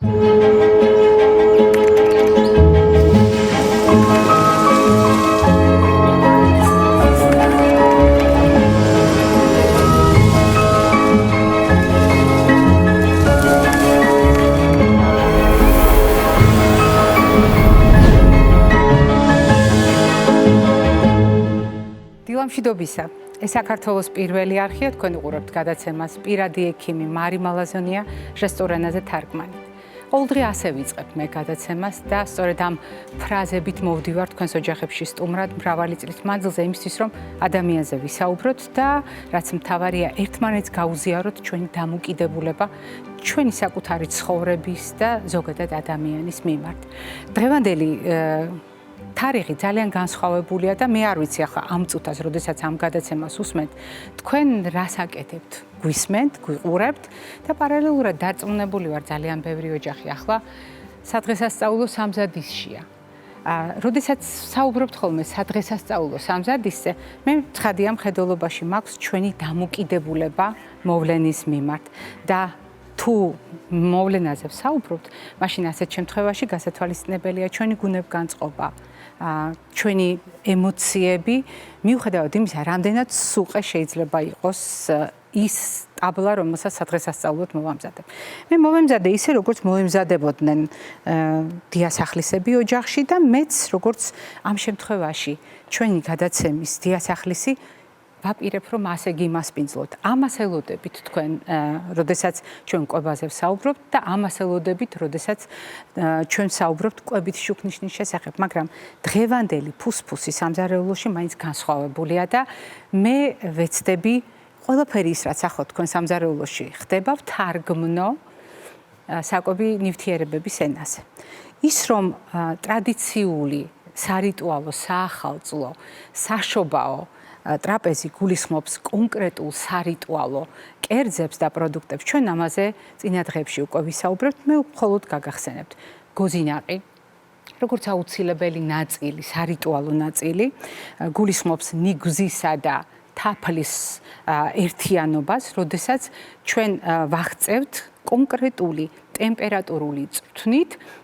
მშვიდობისა. ეს საქართველოს პირველი არხია, თქვენ უყურებთ გადაცემას პირადი ექიმი მარი მალაზონია ჟესტურ ენაზე თარგმანით. ყოველდღე ასე ვიწყებ მე გადაცემას და სწორედ ამ ფრაზებით მოვდივარ თქვენს ოჯახებში სტუმრად მრავალი წლის მანძილზე იმისთვის, რომ ადამიანზე ვისაუბროთ და რაც მთავარია, ერთმანეთს გაუზიაროთ ჩვენი დამოკიდებულება ჩვენი საკუთარი ცხოვრების და ზოგადად ადამიანის მიმართ. დღევანდელი თარიღი ძალიან განსხვავებულია და მე არ ვიცი ახლა ამ წუთას, როდესაც ამ გადაცემას უსმენთ, თქვენ რას აკეთებთ? გვისმენთ, გვიყურებთ და პარალელურად დარწმუნებული ვარ ძალიან ბევრი ოჯახი ახლა სადღესასწაულო სამზადისშია. როდესაც საუბრობთ ხოლმე სადღესასწაულო სამზადისზე, მე ცხადია მხედველობაში მაქვს ჩვენი დამოკიდებულება მოვლენის მიმართ და თუ მოვლენაზე ვსაუბრობთ, მაშინ ასეთ შემთხვევაში გასათვალისწინებელია ჩვენი გუნებგანწყობა, ჩვენი ემოციები, მიუხედავად იმისა, რამდენად სუყე შეიძლება იყოს ის ტაბლა, რომელსაც სადღესასწაულოდ მოვამზადებ. მე მოვემზადე ისე, როგორც მოემზადებოდნენ დიასახლისები ოჯახში და მეც, როგორც ამ შემთხვევაში ჩვენი გადაცემის დიასახლისი ვაპირებ, რომ ასე გიმასპინძლოთ. ამას ელოდებით თქვენ, როდესაც ჩვენ კვებაზე ვსაუბრობთ და ამას ელოდებით, როდესაც ჩვენ ვსაუბრობთ კვებით შუქნიშნის შესახებ, მაგრამ დღევანდელი ფუსფუსი სამზარეულოში მაინც განსხვავებულია და მე ვეცდები ყველაფერი ის, რაც ახლა თქვენ სამზარეულოში ხდება, ვთარგმნო საკვები ნივთიერებების ენაზე. ის, რომ ტრადიციული, სარიტუალო, საახალწლო, საშობაო ტრაპეზი გულისხმობს კონკრეტულ სარიტუალო კერძებს და პროდუქტებს. ჩვენ ამაზე წინა დღეებში უკვე ვისაუბრებთ, მე მხოლოდ გაგახსენებთ. გოზინაყი, როგორც აუცილებელი ნაწილი, სარიტუალო ნაწილი, გულისხმობს ნიგვზისა და თაფლის ერთიანობას, როდესაც ჩვენ ვაღწევთ კონკრეტული ტემპერატურული წვრთნით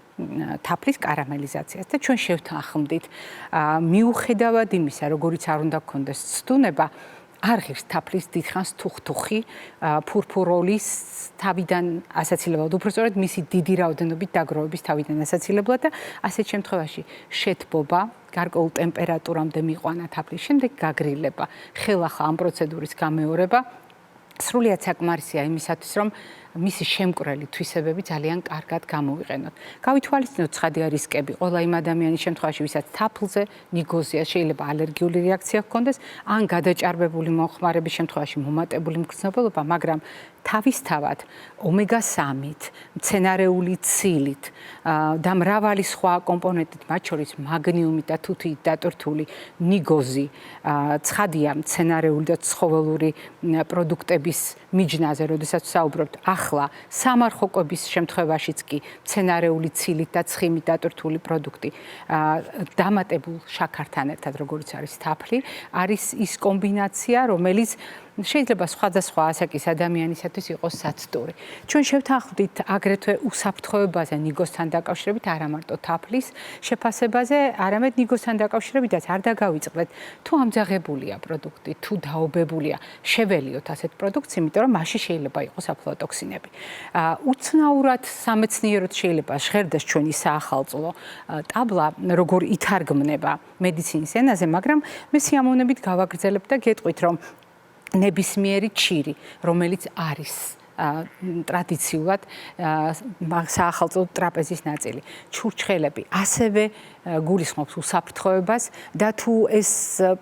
თაფლის კარამელიზაციას და ჩვენ შევთანხმდით მიუხედავად იმისა, როგორიც არ უნდა გქონდეს ცდუნება, არ ღირს თაფლის დიდხანს თუხთუხი ფურფუროლის თავიდან ასაცილებლად, უბრალოდ მისი დიდი რაოდენობით დაგროვების თავიდან ასაცილებლად და ასეთ შემთხვევაში შეთბობა გარკვეულ ტემპერატურამდე მიყვანა თაფლის, შემდეგ გაგრილება, ხელახლა ამ პროცედურის გამეორება სრულიად საკმარისია იმისათვის, რომ მისი შემკვრელი თვისებები ძალიან კარგად გამოვიყენოთ. გავითვალისწინოთ ცხადია რისკები. ყველა იმ ადამიანის შემთხვევაში, ვისაც თაფლზე, ნიგოზია, შეიძლება ალერგიული რეაქცია ჰქონდეს, ან გადაჭარბებული მომხმარების შემთხვევაში მომატებული მგრძნობელობა, მაგრამ თავისთავად ომეგა-3-ით, მცენარეული ცილით და მრავალი სხვა კომპონენტით, მათ შორის მაგნიუმით და თუთიით დატვირთული ნიგოზი, ცხადია მცენარეული და ცხოველური პროდუქტების მიჯნაზე, როდესაც ვსაუბრობთ, ახლა სამარხო კვების შემთხვევაშიც კი მცენარეული ცილით და ცხიმით დატვირთული პროდუქტი დამატებულ შაქართან ერთად, როგორც არის თაფლი, არის ის კომბინაცია, რომელიც შეიძლება სხვადასხვა ასაკის ადამიანისათვის იყოს საცდური. ჩვენ შევთანხმდით აგრეთვე უსაფრთხოებაზე ნიგოზთან დაკავშირებით, არა მარტო თაფლის შეფასებაზე, არამედ ნიგოზთან დაკავშირებითაც არ დაგავიწყდეთ, თუ ამძაღებულია პროდუქტი, თუ დაობებულია, შეველიოთ ასეთ პროდუქტს, იმიტომ რომ მასში შეიძლება იყოს აფლატოქსინები. უცნაურად სამეცნიეროდ შეიძლება ჟღერდეს ჩვენი საახალწლო ტაბლა, როგორ ითარგმნება მედიცინის ენაზე, მაგრამ მე სიამოვნებით გავაგრძელებ და გეტყვით, რომ ნებისმიერი ჩირი, რომელიც არის ტრადიციულად საახალწლო ტრაპეზის ნაწილი, ჩურჩხელები ასევე გულისხმობს უსაფრთხოებას და თუ ეს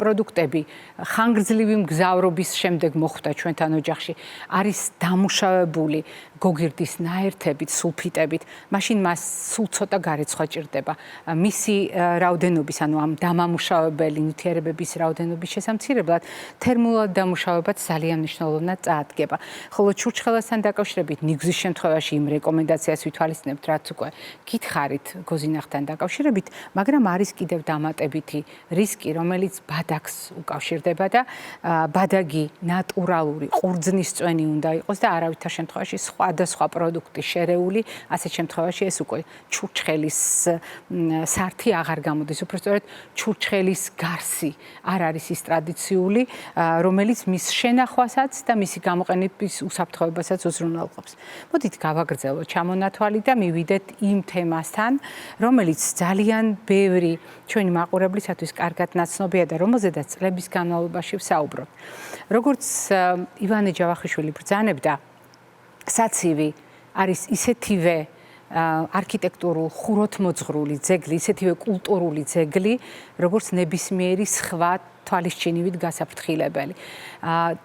პროდუქტები ხანგრძლივი მგზავრობის შემდეგ მოხვდა ჩვენთან ოჯახში, არის დამუშავებული გოგირდის ნაერთებით, სულფიტებით, მაშინ მას სულ ცოტა გარეცხვა ჭირდება. მისი რაოდენობის, ანუ ამ დამამუშავებელი ნივთიერებების რაოდენობის შესამცირებლად თერმულად დამუშავებაც ძალიან მნიშვნელოვნად წაადგება. ხოლო ჩურჩხელას სიტყვასთან დაკავშირებით ნიგზის შემთხვევაში იმ რეკომენდაციას ვითვალისწინებთ, რაც უკვე გითხარით გოზინახთან დაკავშირებით, მაგრამ არის კიდევ დამატებითი რისკი, რომელიც ბადაკს უკავშირდება და ბადაგი ნატურალური ყურძნის წვენი უნდა იყოს და არავითარ შემთხვევაში სხვადასხვა პროდუქტი შერეული, ასეთ შემთხვევაში ეს უკვე ჩურჩხელის სართი აღარ გამოდის. უпростоრად ჩურჩხელის გარსი არ არის ის ტრადიციული, რომელიც მის შენახვასაც და მისი გამოყენების უსაფრთხოებასაც უზრუნველყოფს. მოდით გავაგრძელოთ ჩამონათვალი და მივიდეთ იმ თემასთან, რომელიც ძალიან ბევრი ჩვენი მაყურებლისათვის კარგად ნაცნობია და რომელზედაც წლების განმავლობაში ვსაუბრობთ. როგორც ივანე ჯავახიშვილი ბრძანებდა, საცივი არის ისეთივე არქიტექტურულ ხუროთმოძღვრული ძეგლი, ისეთივე კულტურული ძეგლი, როგორც ნებისმიერი სხვა თვალისჩინივით გასაფრთხილებელი.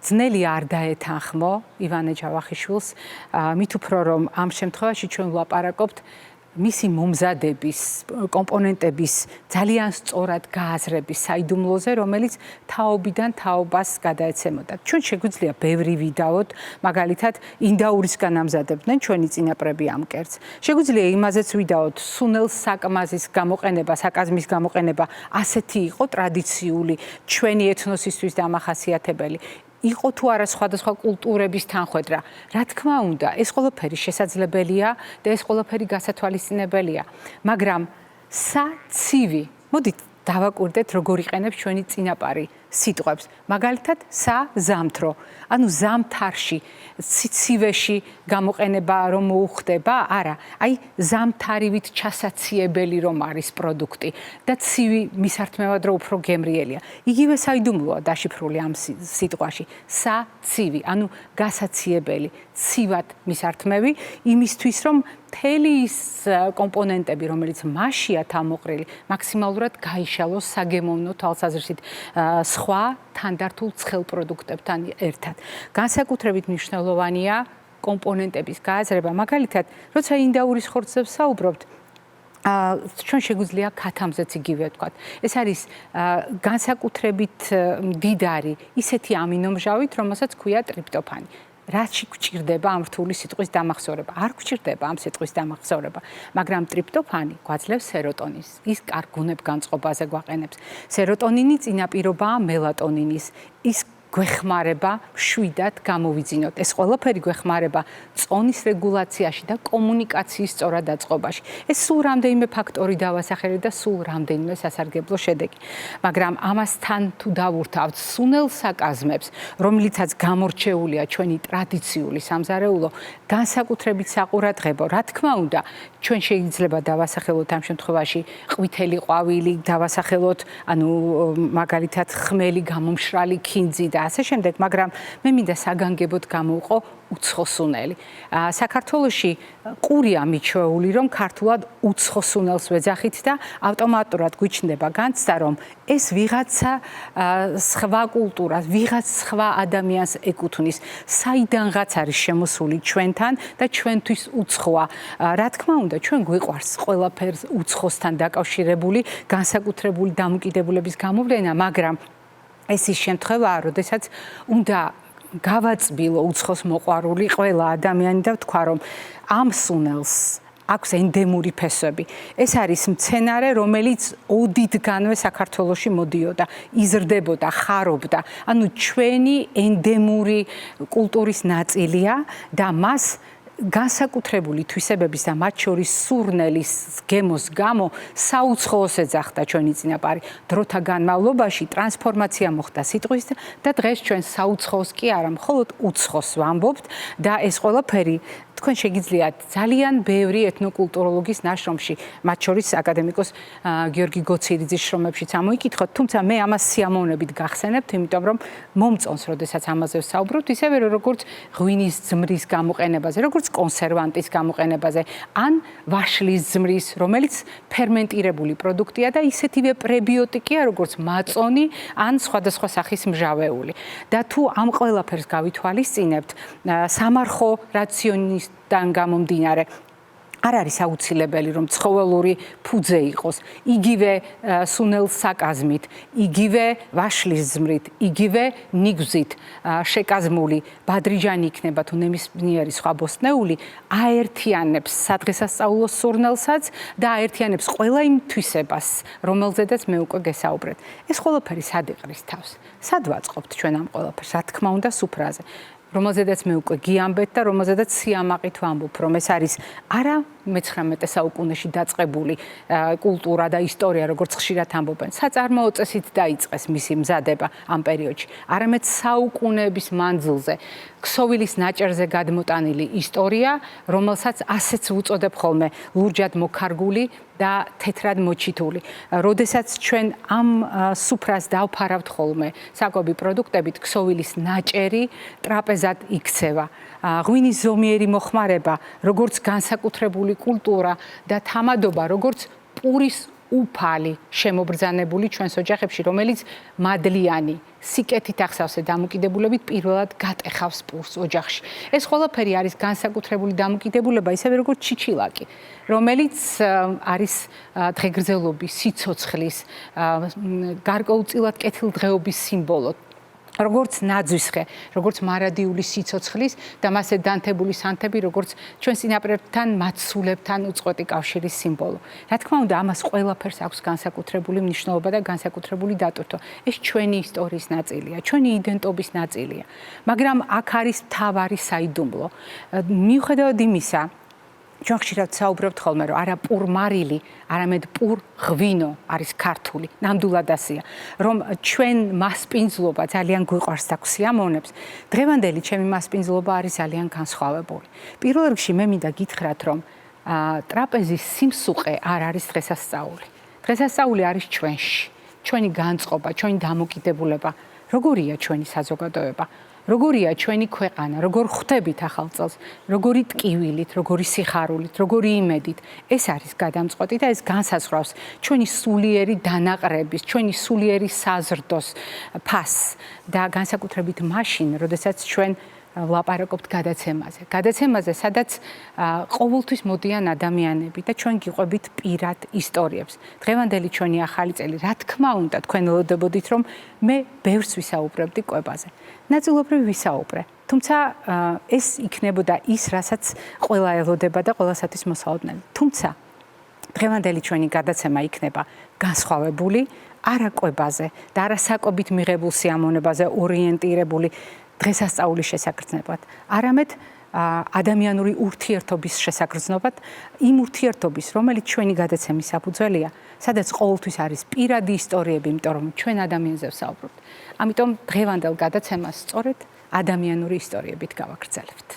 ძნელი არ დაეთანხმო ივანე ჯავახიშვილს, მით უფრო რომ ამ შემთხვევაში ჩვენ ვლაპარაკობთ მისი მომზადების კომპონენტების ძალიან სწორად გააზრების საიდუმლოზე, რომელიც თაობიდან თაობას გადაეცემოდა. ჩვენ შეგვიძლია ბევრი ვიდაოთ, მაგალითად, ინდაურისგან ამზადებდნენ ჩვენი წინაპრები ამ კერძს. შეგვიძლია იმაზეც ვიდაოთ, სუნელს საკმაზის გამოყენება, საკაზმის გამოყენება ასეთი იყო ტრადიციული, ჩვენი ეთნოსისთვის დამახასიათებელი. იყო თუ არა სხვადასხვა კულტურების თანხვედრა. რა თქმა უნდა, ეს ყველაფერი შესაძლებელია და ეს ყველაფერი გასათვალისწინებელია. მაგრამ საცივი, მოდით დავაკვირდეთ, როგორ იყენებს ჩვენი წინაპარი სიტყვებს. მაგალითად, საზამთრო. ანუ ზამთარში, სიცივეში გამოყენება რომ მოუხდება, არა, აი ზამთარივით ჩასაციებელი რომ არის პროდუქტი და ცივი მისართმევად რომ უფრო გემრიელია. იგივე საიდუმლოა დაშიფრული ამ სიტყვაში. საცივი, ანუ გასაციებელი, ცივად მისართმევი იმისთვის რომ მთელი ის კომპონენტები, რომელიც მასშია თავმოყრილი, მაქსიმალურად გაიშალოს საგემოვნო თვალსაზრისით სხვა თანდართულ ცხელ პროდუქტებთან ერთად. განსაკუთრებით მნიშვნელოვანია კომპონენტების გააზრება. მაგალითად, როცა ინდაურის ხორცებს ვსაუბრობთ, ჩვენ შეგვიძლია ქათამზეც იგივე ვთქვათ. ეს არის განსაკუთრებით მდიდარი ისეთი ამინომჟავით, რომელსაც ქვია ტრიპტოფანი. რაში გვჭირდება ამ რთული სიტყვის დამახსოვრება? არ გვჭირდება ამ სიტყვის დამახსოვრება, მაგრამ ტრიპტოფანი გვაძლევს სეროტონინს. ის კარგ გუნებგანწყობაზე გვაყენებს. სეროტონინი წინაპირობაა მელატონინის. ის გვეხმარება მშვიდად გამოვიძინოთ. ეს ყველაფერი გვეხმარება წონის რეგულაციაში და კომუნიკაციის სწორად აწყობაში. ეს სულ რამდენიმე ფაქტორი დავასახელე და სულ რამდენიმე სასარგებლო შედეგი. მაგრამ ამასთან თუ დავურთავთ სუნელ საკაზმებს, რომლითაც გამორჩეულია ჩვენი ტრადიციული სამზარეულო, განსაკუთრებით საყურადღებო, რა თქმა უნდა, ჩვენ შეიძლება დავასახელოთ ამ შემთხვევაში ყვითელი ყვავილი, დავასახელოთ, ანუ მაგალითად ხმელი გამომშრალი ქინძი და ასე შემდეგ, მაგრამ მე მინდა საგანგებოდ გამოვყო უცხოსუნელი. საქართველოში ყურია მიჩვეული, რომ ქართულად უცხოსუნელს ვეძახით და ავტომატურად გვიჩნდება განცდა, რომ ეს ვიღაცა სხვა კულტურას, ვიღაც სხვა ადამიანს ეკუთვნის, საიდანღაც არის შემოსული ჩვენთან და ჩვენთვის უცხოა. რა თქმა უნდა, ჩვენ გვიყვარს ყველაფერს უცხოსთან დაკავშირებული, განსაკუთრებული დამოკიდებულების გამოვლენა, მაგრამ ეს ის შემთხვევაა, როდესაც უნდა გავაწბილო უცხოს მოყვარული ყველა ადამიანი და ვთქვა, რომ ამ სუნელს აქვს ენდემური ფესვები. ეს არის მცენარე, რომელიც ოდითგანვე საქართველოში მოდიოდა, იზრდებოდა, ხარობდა. ანუ ჩვენი ენდემური კულტურის ნაწილია და მას განსაკუთრებული თვისებების და მათ შორის სურნელის გემოს გამო საუცხოოს ეძახდა ჩვენი წინაპარი. დროთა განმავლობაში ტრანსფორმაცია მოხდა სიტყვის და დღეს ჩვენ საუცხოოს კი არა, მხოლოდ უცხოს ვამბობთ და ეს ყველაფერი თქვენ შეგიძლიათ ძალიან ბევრი ეთნოკულტუროლოგის ნაშრომში, მათ შორის აკადემიკოს გიორგი გოციერიძის შრომებშიც ამოიკითხოთ, თუმცა მე ამას სიამოვნებით გახსენებთ, იმიტომ რომ მომწონს, როდესაც ამაზე ვსაუბრობთ, ისევე როგორც ღვინის ძმრის გამოყენებაზე, როგორც კონსერვანტის გამოყენებაზე, ან ვაშლის ძმრის, რომელიც ფერმენტირებული პროდუქტია და ისეთივე პრებიოტიკია, როგორც მაწონი ან სხვადასხვა სახის მჟავეული. და თუ ამ ყველაფერს გავითვალისწინებთ, სამარხო რაციონის თან გამომდინარე არ არის აუცილებელი რომ ცხოველური ფუძე იყოს, იგივე სუნელ საკაზმით, იგივე ვაშლის ზმრით, იგივე ნიგვზით შეკაზმული ბადრიჯანი იქნება თუ ნებისმიერი სხვა ბოსტნეული, აერთიანებს სადღესასწაულო სურნელსაც და აერთიანებს ყველა იმ თვისებას, რომელზედაც მე უკვე გესაუბრეთ. ეს ყველაფერი სად იყრის თავს? სად ვაწყობთ ჩვენ ამ ყველაფერს? რა თქმა უნდა, სუფრაზე. რომელზედაც მე უკვე გიამბეთ და რომელზედაც სიამაყით ვამბობ, რომ ეს არის არა მე-19 საუკუნეში დაწყებული კულტურა და ისტორია, როგორც ხშირად ამბობენ. საწარმოო წესით დაიწყეს მისი მზადება ამ პერიოდში, არამედ საუკუნეების მანძილზე ქსოვილის ნაჭერზე გადმოტანილი ისტორია, რომელსაც ასეც ვუწოდებ ხოლმე ლურჯად მოქარგული და თეთრად მოჩითული. როდესაც ჩვენ ამ სუფრას დავფარავთ ხოლმე საკვები პროდუქტებით, ქსოვილის ნაჭერი ტრაპეზად იქცევა. ღვინის ზომიერი მოხმარება, როგორც განსაკუთრებული კულტურა და თამადობა, როგორც პურის უფალი შემობრძანებული ჩვენს ოჯახებში, რომელიც მადლიანი, სიკეთით ახსავსე დამოკიდებულებით პირველად გატეხავს პურს ოჯახში. ეს ყველაფერი არის განსაკუთრებული დამოკიდებულება, ისევე როგორც ჩიჩილაკი, რომელიც არის დღეგრძელობის, სიცოცხლის, გარკვეულწილად კეთილდღეობის სიმბოლო. როგორც ნაძვისხე, როგორც მარადიული სიცოცხლის და მასზე დანთებული სანთები, როგორც ჩვენ წინაპრებთან, მაცულებთან უწყვეტი კავშირის სიმბოლო. რა თქმა უნდა, ამას ყველაფერს აქვს განსაკუთრებული მნიშვნელობა და განსაკუთრებული დატვირთვა. ეს ჩვენი ისტორიის ნაწილია, ჩვენი იდენტობის ნაწილია. მაგრამ აქ არის მთავარი საიდუმლო. მიუხედავად იმისა, ჩვენ ხშირად საუბრობთ ხოლმე, რომ არა პურ მარილი, არამედ პურ ღვინო არის ქართული, ნამდვილად ასეა, რომ ჩვენ მასპინძლობა ძალიან გვიყვარს და გვსიამოვნებს. დღევანდელი ჩემი მასპინძლობა არის ძალიან განსხვავებული. პირველ რიგში მე მინდა გითხრათ, რომ ტრაპეზის სიმსუყე არ არის დღესასწაული. დღესასწაული არის ჩვენში, ჩვენი განწყობა, ჩვენი დამოკიდებულება. როგორია ჩვენი საზოგადოება? როგორია ჩვენი ქვეყანა, როგორ ხვდებით ახალ წელს, როგორი ტკივილით, როგორი სიხარულით, როგორი იმედით. ეს არის გადამწყვეტი და ეს განსაზღვრავს ჩვენი სულიერი დანაყრების, ჩვენი სულიერი საზრდოს ფასს და განსაკუთრებით მაშინ, როდესაც ჩვენ ვლაპარაკობთ გადაცემაზე. გადაცემაზე, სადაც ყოველთვის მოდიან ადამიანები და ჩვენ გიყვებით პირად ისტორიებს. დღევანდელი ჩვენი ახალი წელი, რა თქმა უნდა, თქვენ ელოდებოდით, რომ მე ბევრს ვისაუბრებდი კვებაზე. ნაწილობრივ ვისაუბრე. თუმცა ეს იქნებოდა ის, რასაც ყველა ელოდება და ყველასათვის მოსალოდნელი. თუმცა დღევანდელი ჩვენი გადაცემა იქნება განსხვავებული, არა კვებაზე და არა საკვებით მიღებულ სიამოვნებაზე ორიენტირებული დღესასწაულის შესაგრძნებლად, არამედ ადამიანური ურთიერთობის შესაგრძნovat, იმ ურთიერთობის, რომელიც ჩვენი გადაცემის საფუძველია, სადაც ყოველთვის არის პირადი ისტორიები, იმიტომ რომ ჩვენ ადამიანზე ვსაუბრობთ. ამიტომ დღევანდელ გადაცემას სწორედ ადამიანური ისტორიებით გავაგრძელებთ.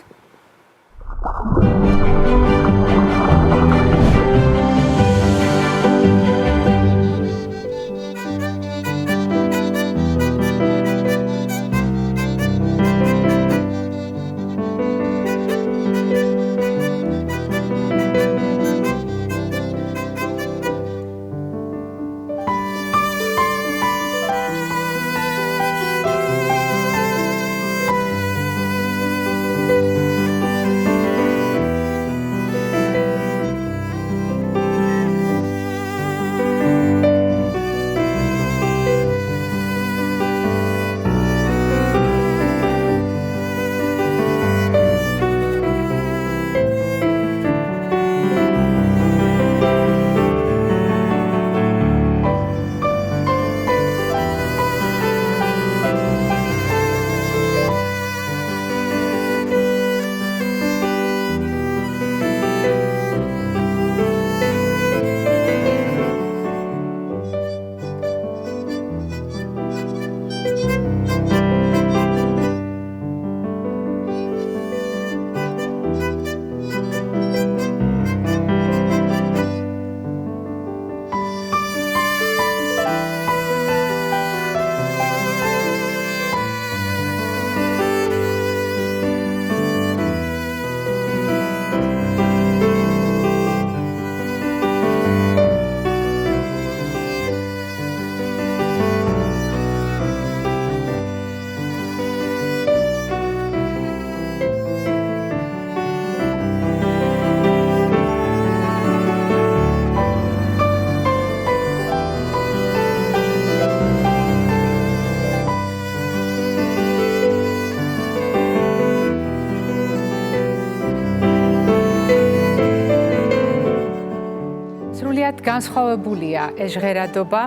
ზოგადად განსხვავებულია ეს ჟღერადობა,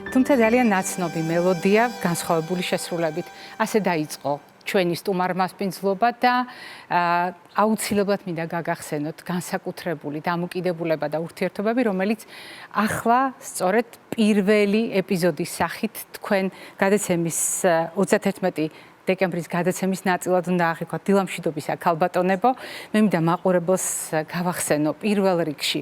თუმცა ძალიან ნაცნობი მელოდია განსხვავებული შესრულებით. ასე დაიწყო ჩვენი სტუმარ მასპინძლობა და აუცილებლად მინდა გაგახსენოთ განსაკუთრებული დამოკიდებულება და ურთიერთობები, რომელიც ახლა სწორედ პირველი ეპიზოდის სახით თქვენ გადაცემის 31 დეკემბრის გადაცემის ნაწილად უნდა აღიქვათ დილამშვიდობისა ქალბატონებო. მე მინდა მაყურებელს გავახსენო პირველ რიგში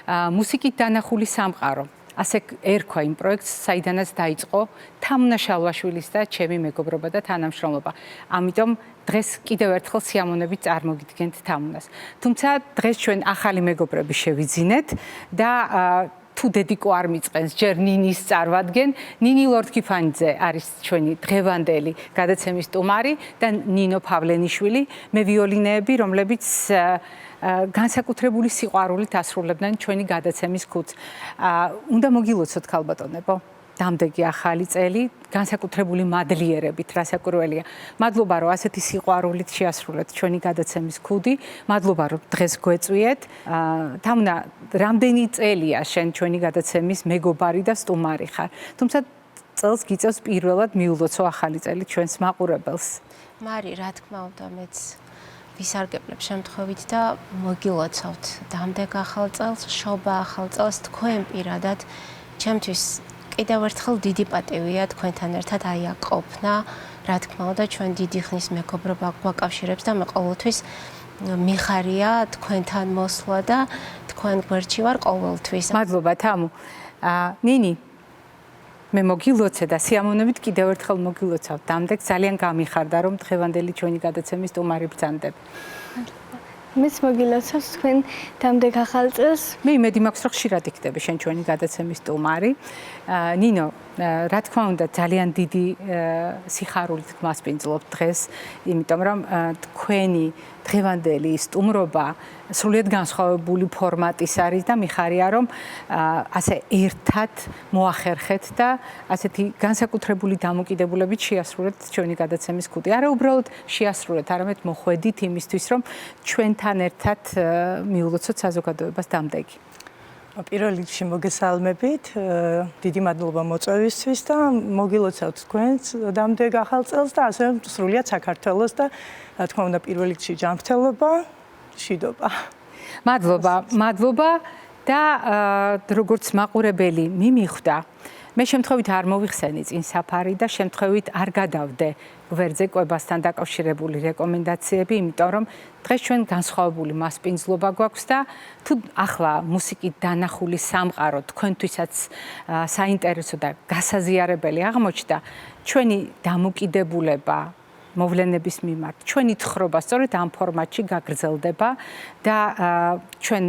მუსიკით დანახული სამყარო. ასე ერქვა იმ პროექტს, საიდანაც დაიწყო თამუნა შალვაშვილის და ჩემი მეგობრობა და თანამშრომლობა. ამიტომ დღეს კიდევ ერთხელ სიამოვნებით წარმოგიდგენთ თამუნას. თუმცა დღეს ჩვენ ახალი მეგობრები შევიძინეთ და თუ დედიკო არ მიწყენს, ჯერ ნინის წარვადგენ. ნინი ლორდ-კიფანიძე არის ჩვენი დღევანდელი გადაცემის სტუმარი და ნინო პავლენიშვილი, მე ვიოლინეები, რომლებიც განსაკუთრებული სიყვარულით ასრულებდნენ ჩვენი გადაცემის ქუდს. უნდა მოგილოცოთ ქალბატონებო, დამდეგი ახალი წელი, განსაკუთრებული მადლიერებით, რასაკვირველია. მადლობა, რომ ასეთი სიყვარულით შეასრულეთ ჩვენი გადაცემის ქუდი. მადლობა, რომ დღეს გვეწვიეთ. თამუნა, რამდენი წელია შენ ჩვენი გადაცემის მეგობარი და სტუმარი ხარ. თუმცა წელს გიწევს პირველად მიულოცო ახალი წელი ჩვენს მაყურებელს. მარი, რა თქმა უნდა, მეც ვისარგებლებ შემთხვევით და მოგილოცავთ დამდეგ ახალ წელს, შობა ახალ წელს თქვენ პირადად. ჩემთვის კიდევ ერთხელ დიდი პატივია თქვენთან ერთად აი აქ ყოფნა. რა თქმა უნდა, ჩვენ დიდი ხნის მეგობრობა გვაკავშირებს და მე ყოველთვის მიხარია თქვენთან მოსვლა და თქვენ გვერდში ვარ ყოველთვის. მადლობა თამუ. ნინი, მე მოგილოცე და სიამოვნებით კიდევ ერთხელ მოგილოცავ. დამდეგ ძალიან გამიხარდა, რომ დღევანდელი ჩვენი გადაცემის სტუმარი ბრძანდები. მეც მოგილოცავს თქვენ დამდეგ ახალ წელს. მე იმედი მაქვს, რომ ხშირად იქნები შენ ჩვენი გადაცემის სტუმარი. ნინო, რა თქმა უნდა, ძალიან დიდი სიხარულით გმასპინძლობ დღეს, იმიტომ რომ თქვენი დღევანდელი სტუმრობა სრულიად განსხვავებული ფორმატის არის და მიხარია, რომ ასე ერთად მოახერხეთ და ასეთი განსაკუთრებული დამოკიდებულებით შეასრულეთ ჩვენი გადაცემის ქუდი. არა უბრალოდ შეასრულეთ, არამედ მოხვედით იმისთვის, რომ ჩვენთან ერთად მიულოცოთ საზოგადოებას დამდეგი. პირველ რიგში მოგესალმებით, დიდი მადლობა მოწვევისთვის და მოგილოცავთ თქვენს დამდეგ ახალ წელს და ასევე სრულიად საქართველოს და რა თქმა უნდა პირველ რიგში ჯანმრთელობა, მშვიდობა. მადლობა და როგორც მაყურებელი მიმიხვდა, მე შემთხვევით არ მოვიხსენი წინ საფარი და შემთხვევით არ გადავდე გვერდზე კვებასთან დაკავშირებული რეკომენდაციები, იმიტომ რომ დღეს ჩვენ განსხვავებული მასპინძლობა გვაქვს და თუ ახლა მუსიკით დანახული სამყარო თქვენთვისაც საინტერესო და გასაზიარებელი აღმოჩნდა, ჩვენი დამოკიდებულება მოვლენების მიმართ, ჩვენი თხრობა სწორედ ამ ფორმატში გაგრძელდება და ჩვენ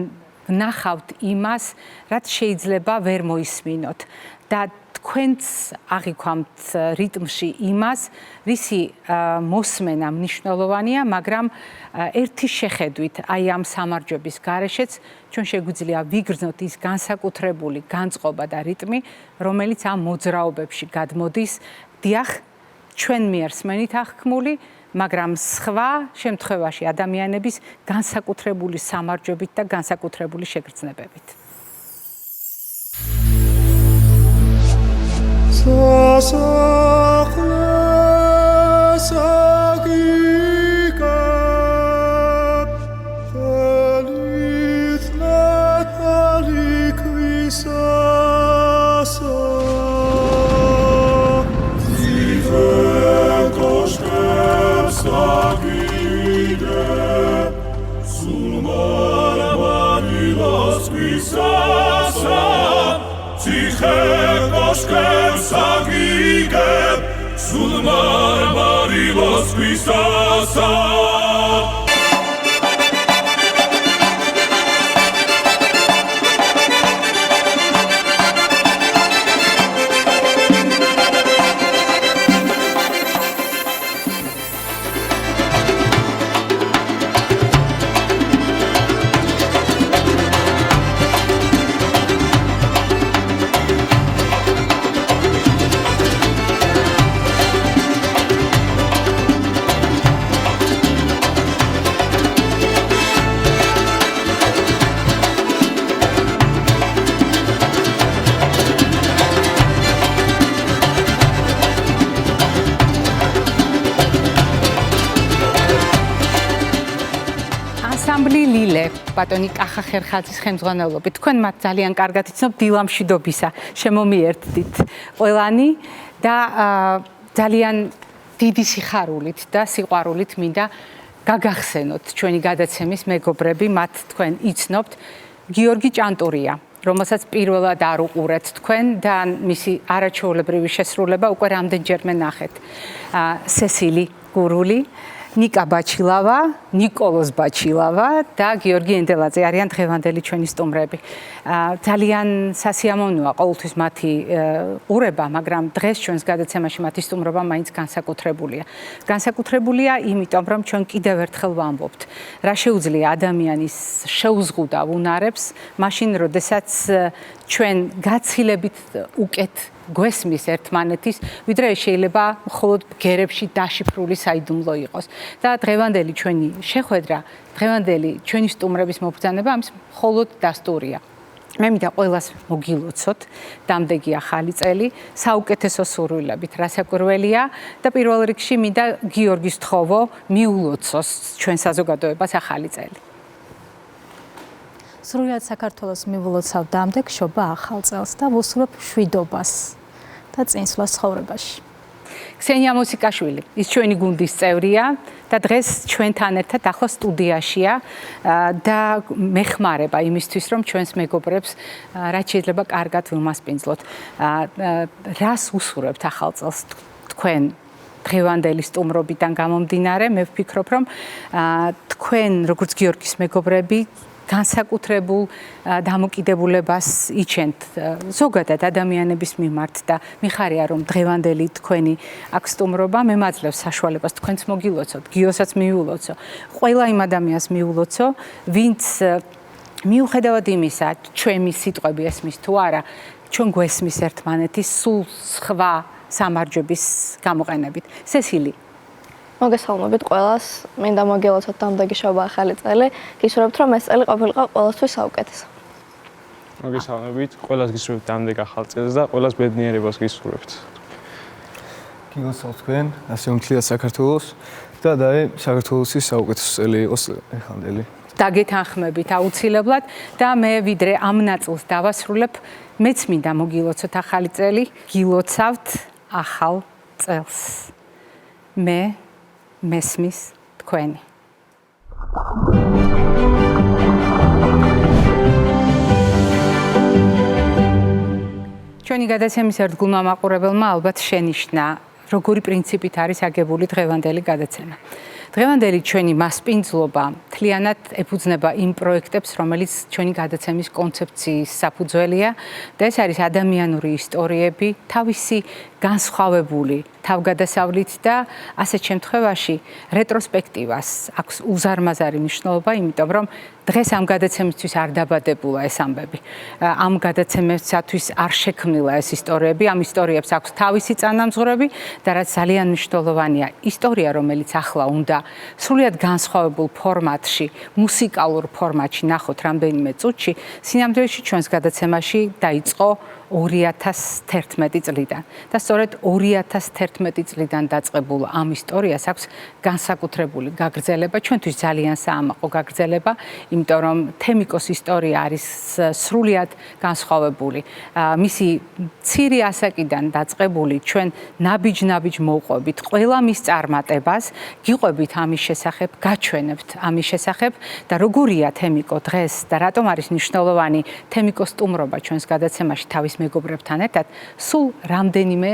ვნახავთ იმას, რაც შეიძლება ვერ მოისმინოთ და თქვენც აღიქვამთ რიტმში იმას, რისი მოსმენა მნიშვნელოვანია, მაგრამ ერთი შეხედვით აი ამ სამარჯვების გარეშეც ჩვენ შეგვიძლია ვიგრძნოთ ის განსაკუთრებული განწყობა და რიტმი, რომელიც ამ მოძრაობებში გადმოდის. დიახ, ჩვენ მიერ სმენით აღქმული, მაგრამ სხვა შემთხვევაში ადამიანების განსაკუთრებული სამარჯვებით და განსაკუთრებული შეგრძნებებით. Sul marmari los quistasa დილე ბატონი კახა ხერხაძის ხელმძღვანელობით თქვენ მათ ძალიან კარგად იცნობთ დილამშვიდობისა შემომიერთდით ყველანი და ძალიან დიდი სიხარულით და სიყვარულით მინდა გაგახსენოთ ჩვენი გადაცემის მეგობრები მათ თქვენ იცნობთ გიორგი ჭანტურია რომელსაც პირველად არ უყურეთ თქვენ და მისი არაჩვეულებრივი შესრულება უკვე რამდენჯერმე ნახეთ სესილი გურული ნიკა ბაჩილავა, ნიკოლოზ ბაჩილავა და გიორგი ენდელაძე არიან დღევანდელი ჩვენი სტუმრები. ძალიან სასიამოვნოა ყოველთვის მათი ყურება, მაგრამ დღეს ჩვენს გადაცემაში მათი სტუმრობა მაინც განსაკუთრებულია. განსაკუთრებულია იმიტომ, რომ ჩვენ კიდევ ერთხელ ვამბობთ, რა შეუძლია ადამიანის შეუზღუდავ უნარებს, მაშინ, როდესაც ჩვენ გაცილებით უკეთ გვესმის ერთმანეთის, ვიდრე შეიძლება მხოლოდ ბგერებში დაშიფრული საიდუმლო იყოს. და დღევანდელი ჩვენი შეხვედრა, დღევანდელი ჩვენი სტუმრების მობრძანება ამის მხოლოდ დასტურია. მე მინდა ყველას მოგილოცოთ, დამდეგი ახალი წელი, საუკეთესო სურვილებით, რასაკვირველია და პირველ რიგში მინდა გიორგის თხოვო მიულოცოს ჩვენ საზოგადოებას ახალი წელი. სრულად საქართველოს მივულოცავ დამდეგ შობა ახალ წელს და ვუსურვებ მშვიდობას და წინსვლას ცხოვრებაში. ქსენია მუსიკაშვილი, ის ჩვენი გუნდის წევრია და დღეს ჩვენთან ერთად ახლა სტუდიაშია და მეხმარება იმისთვის, რომ ჩვენს მეგობრებს რაც შეიძლება კარგად ვიმასპინძლოთ. რას უსურვებთ ახალ წელს თქვენ დღევანდელი სტუმრობიდან გამომდინარე, მე ვფიქრობ, რომ თქვენ როგორც გიორგის მეგობრები განსაკუთრებულ დამოკიდებულებას იჩენთ ზოგადად ადამიანების მიმართ და მიხარია რომ დღევანდელი თქვენი აქ სტუმრობა მემაძლევს საშუალებას თქვენც მოგილოცოთ, გიოსაც მიულოცო, ყველა იმ ადამიანს მიულოცო, ვინც მიუხედავად იმისა, ჩვენი სიტყვები ესმის თუ არა, ჩვენ გვესმის ერთმანეთის სულ სხვა სამარჯვების გამოყენებით. სესილი მოგესალმებით ყველას, მინდა მოგილოცოთ დამდეგი შობა ახალი წელი. გისურვებთ, რომ ეს წელი ყოფილიყო ყველასთვის საუკეთესო. მოგესალმებით, ყველას გისურვებთ დამდეგ ახალ წელს და ყველას ბედნიერებას გისურვებთ. გილოცავთ თქვენ, ასე უმთლიათ საქართველოს და დაე საქართველოსის საუკეთესო წელი იყოს ეხანდელი. დაგეთანხმებით აუცილებლად და მე ვიდრე ამ ნაწილს დავასრულებ, მეც მინდა მოგილოცოთ ახალი წელი, გილოცავთ ახალ წელს. მე მესმის თქვენი. ჩვენი გადაცემის ერთგულმა მაყურებელმა ალბათ შენიშნა, როგორი პრინციპით არის აგებული დღევანდელი გადაცემა. დღევანდელი ჩვენი მასპინძლობა მთლიანად ეფუძნება იმ პროექტებს, რომელიც ჩვენი გადაცემის კონცეფციის საფუძველია და ეს არის ადამიანური ისტორიები, თავისი განსხვავებული თავგადასავლით და ასეთ შემთხვევაში რეტროსპექტივას აქვს უზარმაზარი მნიშვნელობა, იმიტომ რომ დღეს ამ გადაცემისთვის არ დაბადებულა ეს ამბები. ამ გადაცემისათვის არ შექმნილა ეს ისტორიები, ამ ისტორიებს აქვს თავისი წანამძღვრები და რაც ძალიან მნიშვნელოვანია, ისტორია, რომელიც ახლა უნდა სრულიად განსხვავებულ ფორმატში, მუსიკალურ ფორმატში ნახოთ რამდენიმე წუთში, სინამდვილეში ჩვენს გადაცემაში დაიწყო 2011 წლიდან და სწორედ 2011 წლიდან დაწყებულ ამ ისტორიას აქვს განსაკუთრებული გაგრძელება, ჩვენთვის ძალიან საამაყო გაგრძელება, იმიტომ რომ თემიკოს ისტორია არის სრულიად განსხვავებული. მისი მცირე ასაკიდან დაწყებული ჩვენ ნაბიჯ-ნაბიჯ მოვყვებით ყველა მის წარმატებას, გიყვებით ამის შესახებ, გაჩვენებთ ამის შესახებ და როგორია თემიკო დღეს და რატომ არის მნიშვნელოვანი თემიკოს სტუმრობა ჩვენს გადაცემაში თავის მეგობრებთან ერთად, სულ რამდენიმე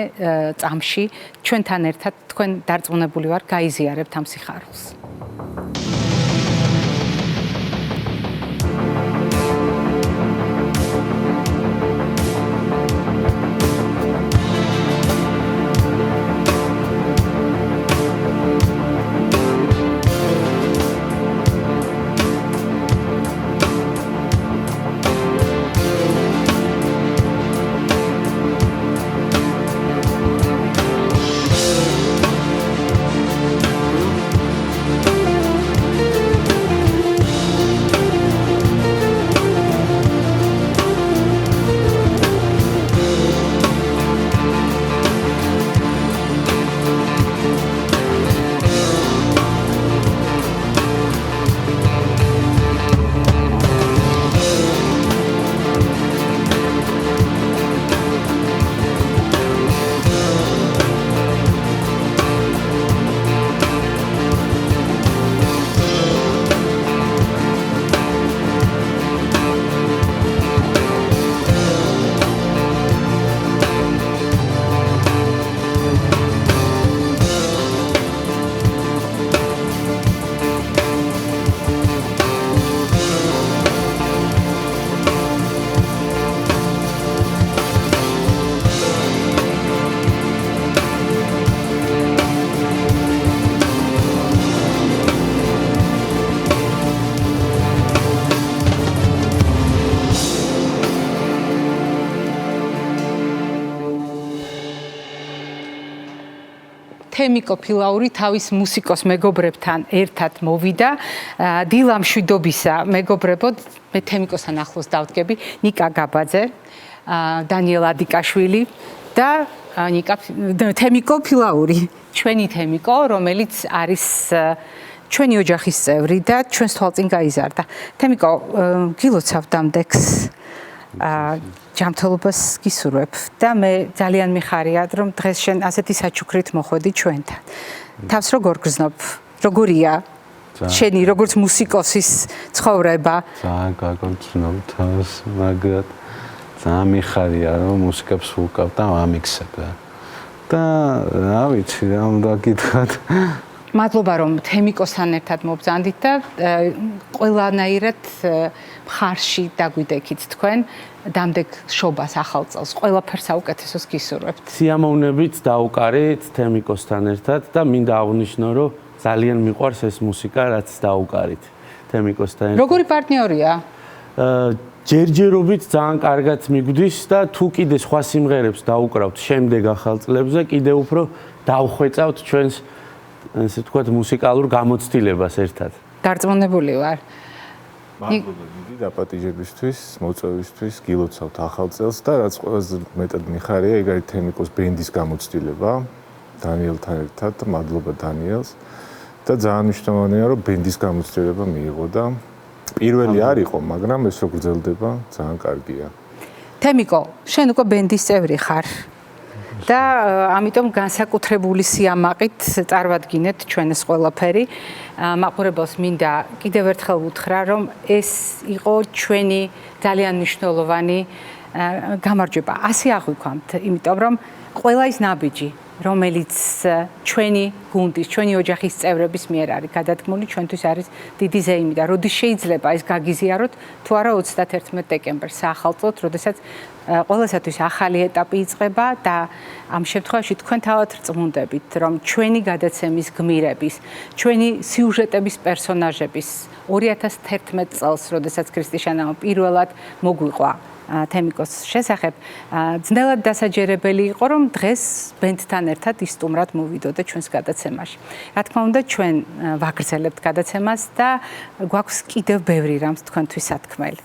წამში ჩვენთან ერთად თქვენ დარწმუნებული ვარ გაიზიარებთ ამ სიხარულს. თემიკო ფილაური თავის მუსიკოს მეგობრებთან ერთად მოვიდა. დილა მშვიდობისა მეგობრებო, მე თემიკოსთან ახლოს დავდგები, ნიკა გაბაძე, დანიელ ადიკაშვილი და თემიკო ფილაური, ჩვენი თემიკო, რომელიც არის ჩვენი ოჯახის წევრი და ჩვენს თვალწინ გაიზარდა. თემიკო, გილოცავ დამდეგს. ჯანმრთელობას გისურვებ და მე ძალიან მიხარია რომ დღეს შენ ასეთი საჩუქრით მოხვედი ჩვენთან. თავს როგორ გრძნობ? როგორია შენი როგორც მუსიკოსის ცხოვრება? ძალიან გაგრძნობ თავს, მაგრამ ძალიან მიხარია რომ მუსიკას ვუკრავ და ამიქსებ და რა ვიცი რა უნდა გითხრათ. მადლობა რომ თემიკოსთან ერთად მობრძანდით და ყველანაირად მხარში დაგვიდექით თქვენ დამდეგ შობას ახალ წელს. ყველაფერს საუკეთესოს გისურვებთ. სიამოვნებით დაუკარით თემიკოსთან ერთად და მინდა აღვნიშნო რომ ძალიან მიყვარს ეს მუსიკა რაც დაუკარით თემიკოსთან ერთად. როგორი პარტნიორია? ჯერჯერობით ძალიან კარგად მიგვდის და თუ კიდე სხვა სიმღერებს დაუკრავთ შემდეგ ახალ წლებზე კიდე უფრო დავხვეწავთ ჩვენს ესე ვთქვათ მუსიკალურ გამოცდილებას ერთად. დარწმუნებული ვარ. მადლობა დიდი დაპატიჟებისთვის, მოწვევისთვის, გილოცავთ ახალ წელს და რაც ყველაზე მეტად მიხარია, ეგ არის თემიკოს ბენდის გამოცდილება დანიელთან ერთად, მადლობა დანიელს. და ძალიან მნიშვნელოვანია, რომ ბენდის გამოცდილება მიიღო და პირველი არ იყო, მაგრამ ეს რო გრძელდება, ძალიან კარგია. თემიკო, შენ უკვე ბენდის წევრი ხარ. და ამიტომ განსაკუთრებული სიამაყით წარვადგინეთ ჩვენს ყველაფერი. მაყურებელს მინდა კიდევ ერთხელ უთხრა, რომ ეს იყო ჩვენი ძალიან მნიშვნელოვანი გამარჯვება. ასე აღვიქვამთ, იმიტომ რომ ყველა ის ნაბიჯი, რომელიც ჩვენი გუნდის, ჩვენი ოჯახის წევრების მიერ არის გადადგმული, ჩვენთვის არის დიდი ზეიმი და როდის შეიძლება ეს გაგიზიაროთ, თუ არა 31 დეკემბერს ახალ წელს, როდესაც ყველასათვის ახალი ეტაპი იწყება და ამ შემთხვევაში თქვენ თავად რწმუნდებით, რომ ჩვენი გადაცემის გმირების, ჩვენი სიუჟეტების პერსონაჟების 2011 წელს, როდესაც ქრისტიშანამ პირველად მოგვიყვა თემიკოს შესახებ, ძნელად დასაჯერებელი იყო, რომ დღეს ბენდთან ერთად ისტუმრად მოვიდოდეთ ჩვენს გადაცემაში. რა თქმა უნდა, ჩვენ ვაგრძელებთ გადაცემას და გვაქვს კიდევ ბევრი რამს თქვენთვის სათქმელი.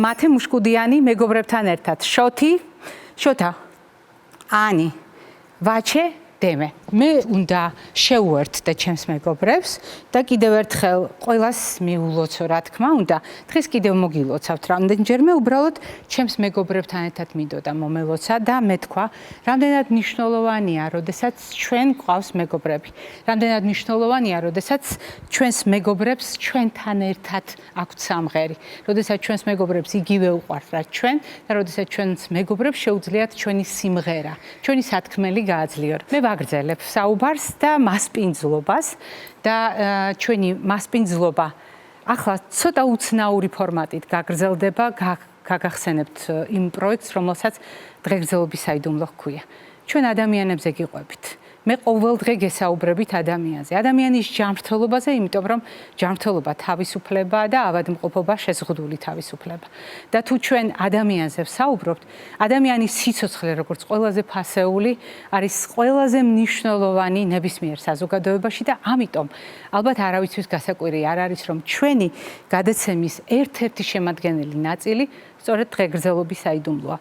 მათე მუშკუდიანი მეგობრებთან ერთად. შოთი, შოთა, ანი, ვაჩე დემე. მე უნდა შევუერთდე ჩემს მეგობრებს და კიდევ ერთხელ ყველას მიულოცო, რა თქმა უნდა. დღეს კიდევ მოგილოცავთ რამდენჯერმე, უბრალოდ ჩემს მეგობრებთან ერთად მინდოდა მომელოცა და მე თქვა, რამდენად მნიშვნელოვანია, როდესაც ჩვენ გვყავს მეგობრები. რამდენად მნიშვნელოვანია, როდესაც ჩვენს მეგობრებს ჩვენთან ერთად აქვთ სამღერი. როდესაც ჩვენს მეგობრებს იგივე უყვართ, რაც ჩვენ და როდესაც ჩვენს მეგობრებს შეუძლიათ ჩვენი სიმღერა, ჩვენი სათქმელი გააძლიერონ. მე ვაგრძელებ საუბარს და მასპინძლობას და ჩვენი მასპინძლობა ახლა ცოტა უცნაური ფორმატით გაგრძელდება, გაგახსენებთ იმ პროექტს, რომელსაც დღეგრძელობის საიდუმლო ჰქვია. ჩვენ ადამიანებზე გიყვებით. მე ყოველ დღე გესაუბრებით ადამიანზე, ადამიანის ჯანმრთელობაზე, იმიტომ რომ ჯანმრთელობა თავისუფლებაა და ავადმყოფობა შეზღუდული თავისუფლება. და თუ ჩვენ ადამიანზე ვსაუბრობთ, ადამიანის სიცოცხლე, როგორც ყველაზე ფასეული, არის ყველაზე მნიშვნელოვანი ნებისმიერ საზოგადოებაში და ამიტომ ალბათ არავისთვის გასაკვირი არ არის, რომ ჩვენი გადაცემის ერთ-ერთი შემადგენელი ნაწილი სწორედ დღეგრძელობის საიდუმლოა.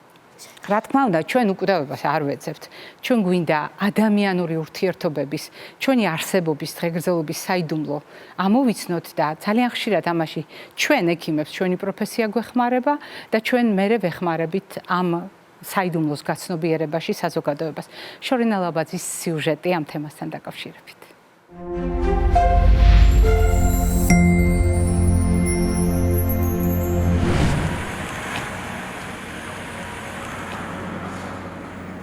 რა თქმა უნდა, ჩვენ უკვდავებას არ ვეძებთ. ჩვენ გვინდა ადამიანური ურთიერთობების, ჩვენი არსებობის დღეგრძელობის საიდუმლო ამოვიცნოთ და ძალიან ხშირად ამაში ჩვენ ექიმებს ჩვენი პროფესია გვეხმარება და ჩვენ მერე ვეხმარებით ამ საიდუმლოს გაცნობიერებაში საზოგადოებას. შორინა ლაბაძის სიუჟეტი ამ თემასთან დაკავშირებით.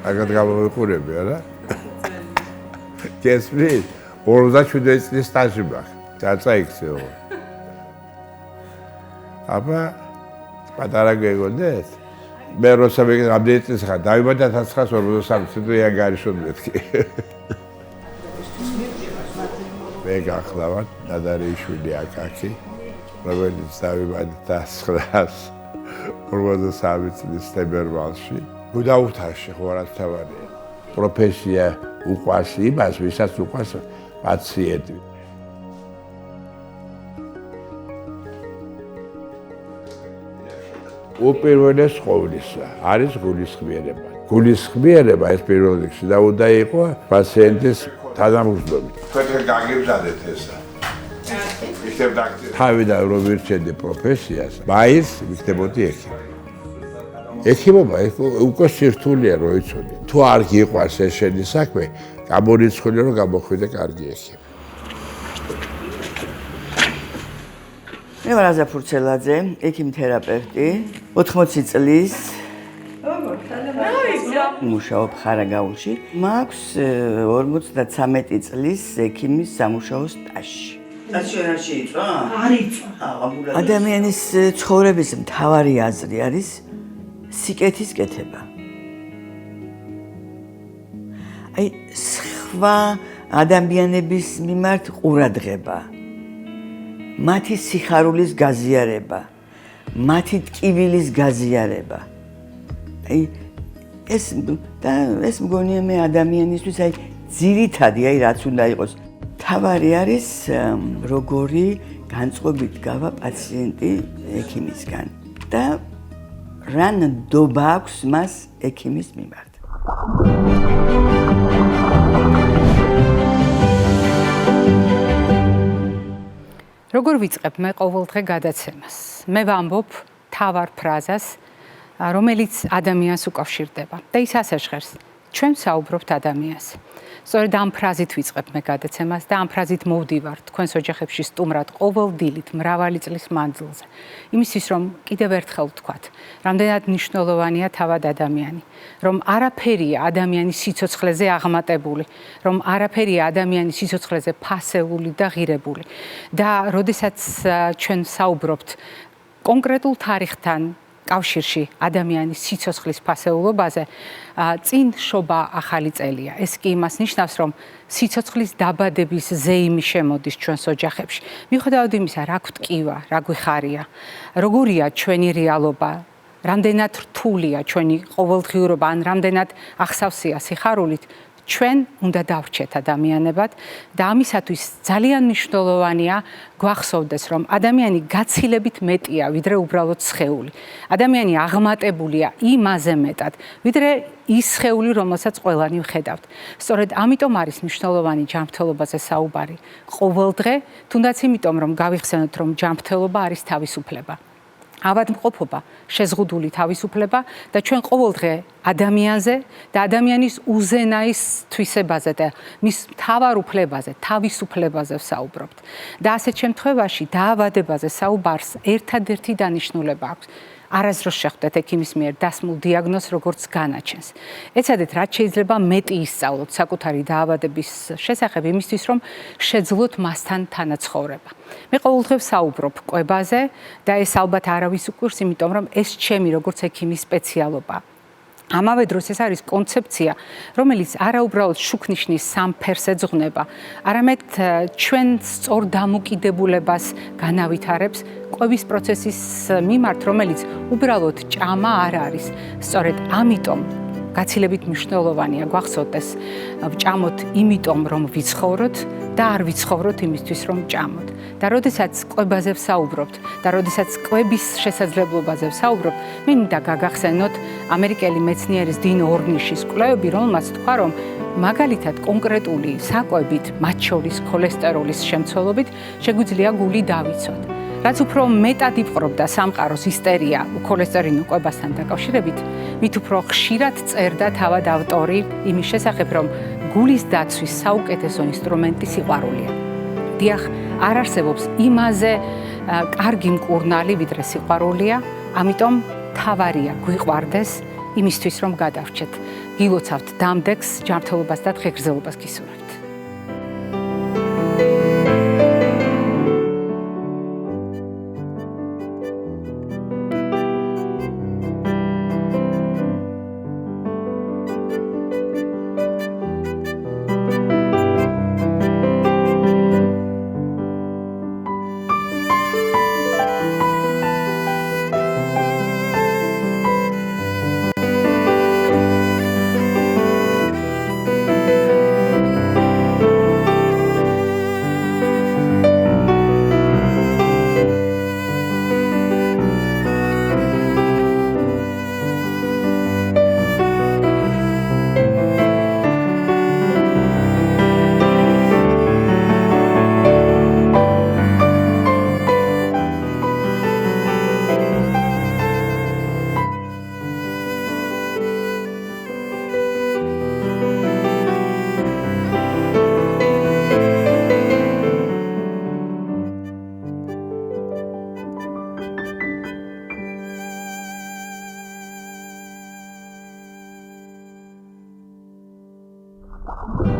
აგად გამოვიყურები, არა? გესმის? 47 წლის სტაჟი მაქვს. დაწაიქცეო. აბა პატარა გეგონდეთ? მე როცა რამდენი წლის ხარ, დავიბადა 1943 წლიან გარშოდ მეთქი. მე გახლავთ ნადარიშვილი აკაკი, რომელიც დავიბადა 1943 წლის თებერვალში. გუდაუთაში ხო რა თავარია. პროფესია უყვარს იმას, ვისაც უყვარს პაციენტი. უპირველეს ყოვლისა არის გულისხმიერება. გულისხმიერება ეს პირველ რიგში და უნდა იყოს პაციენტის თანამგზნობით. თქვენ გაგიბზადეთ ესა. თავიდან რომ ვირჩენდი პროფესიას, მაინც ვიქნებოდი ექიმი. ექიმობა უკვე სირთულეა რო იცოდი. თუ არ გიყვარს ეს შენი საქმე, გამორიცხული რომ გამოხვიდე კარგი ექიმი. მე ვარ აზა ფურცელაძე, ექიმ-თერაპევტი, 80 წლის. მუშაობ ხარაგაულში. მაქვს 53 წლის ექიმის სამუშაო სტაჟი. სტაჟი არ შეიწვა? არ იწვა. ადამიანის ცხოვრების მთავარი აზრი არის სიკეთის კეთება. აი, სხვა ადამიანების მიმართ ყურადღება, მათი სიხარულის გაზიარება, მათი ტკივილის გაზიარება. აი, ეს მგონია მე ადამიანისთვის აი ძირითადი, აი რაც უნდა იყოს. თავარი არის როგორი განწყობით გავა პაციენტი ექიმისგან და რა ნდობა აქვს მას ექიმის მიმართ. როგორ ვიწყებ მე ყოველდღე გადაცემას? მე ვამბობ თავარ ფრაზას, რომელიც ადამიანს უკავშირდება და ის ასე ჟღერს: ჩვენ საუბრობთ ადამიანზე. სწორედ ამ ფრაზით ვიწყებ მე გადაცემას და ამ ფრაზით მოვდივარ თქვენს ოჯახებში სტუმრად ყოველ დილით მრავალი წლის მანძილზე. იმისთვის რომ კიდევ ერთხელ ვთქვათ, რამდენად მნიშვნელოვანია თავად ადამიანი, რომ არაფერია ადამიანის სიცოცხლეზე აღმატებული, რომ არაფერია ადამიანის სიცოცხლეზე ფასეული და ღირებული. და როდესაც ჩვენ საუბრობთ კონკრეტულ თარიღთან კავშირში ადამიანის სიცოცხლის ფასეულობაზე, წინ შობა ახალი წელია. ეს კი იმას ნიშნავს, რომ სიცოცხლის დაბადების ზეიმი შემოდის ჩვენს ოჯახებში. მიუხედავად იმისა, რა გვტკივა, რა გვიხარია, როგორია ჩვენი რეალობა, რამდენად რთულია ჩვენი ყოველდღიურობა, ან რამდენად ახსავსია სიხარულით, ჩვენ უნდა დავრჩეთ ადამიანებად და ამისათვის ძალიან მნიშვნელოვანია გვახსოვდეს, რომ ადამიანი გაცილებით მეტია, ვიდრე უბრალოდ სხეული. ადამიანი აღმატებულია იმაზე მეტად, ვიდრე ის სხეული, რომელსაც ყველანი ვხედავთ. სწორედ ამიტომ არის მნიშვნელოვანი ჯანმრთელობაზე საუბარი ყოველდღე, თუნდაც იმიტომ, რომ გავიხსენოთ, რომ ჯანმრთელობა არის თავისუფლება. ავადმყოფობა, შეზღუდული თავისუფლება და ჩვენ ყოველდღე ადამიანზე და ადამიანის უზენაის თვისებაზე და მის მთავარ უფლებაზე, თავისუფლებაზე ვსაუბრობთ. და ასეთ შემთხვევაში დაავადებაზე საუბარს ერთადერთი დანიშნულება აქვს. არასდროს შეხვდეთ ექიმის მიერ დასმულ დიაგნოზს, როგორც განაჩენს. ეცადეთ, რაც შეიძლება მეტი ისწავლოთ საკუთარი დაავადების შესახებ იმისთვის, რომ შეძლოთ მასთან თანაცხოვრება. მე ყოველდღე ვსაუბრობ კვებაზე და ეს ალბათ არავის უყვირს, იმიტომ რომ ეს ჩემი როგორც ექიმის სპეციალობაა. ამავე დროს ეს არის კონცეფცია, რომელიც არაუბრალოდ შუქნიშნის სამ ფერს ეძღვნება, არამედ ჩვენ სწორ დამოკიდებულებას განავითარებს კვების პროცესის მიმართ, რომელიც უბრალოდ ჭამა არ არის. სწორედ ამიტომ გაცილებით მნიშვნელოვანია გვახსოვდეს, ვჭამოთ იმიტომ, რომ ვიცხოვროთ და არ ვიცხოვროთ იმისთვის, რომ ვჭამოთ. და როდესაც კვებაზე ვსაუბრობთ და როდესაც კვების შესაძლებლობაზე ვსაუბრობთ, მე მინდა გაგახსენოთ ამერიკელი მეცნიერის 딘 ორნიშის კვლევები, რომელმაც თქვა, რომ მაგალითად კონკრეტული საკვებით, მათ შორის ქოლესტეროლის შემცველობით, შეგვიძლია გული დავიცვათ. რაც უფრო მეტად იპყრობდა სამყაროს ისტერია ქოლესტერინულ კვებასთან დაკავშირებით, მით უფრო ხშირად წერდა თავად ავტორი იმის შესახებ, რომ გულის დაცვის საუკეთესო ინსტრუმენტი სიყვარულია. დიახ, არ არსებობს იმაზე კარგი მკურნალი, ვიდრე სიყვარულია, ამიტომ თავარია გვიყვარდეს იმისთვის, რომ გადავრჩეთ. გილოცავთ დამდეგს, ჯანმრთელობას და დღეგრძელობას გისურვებთ. Thank you.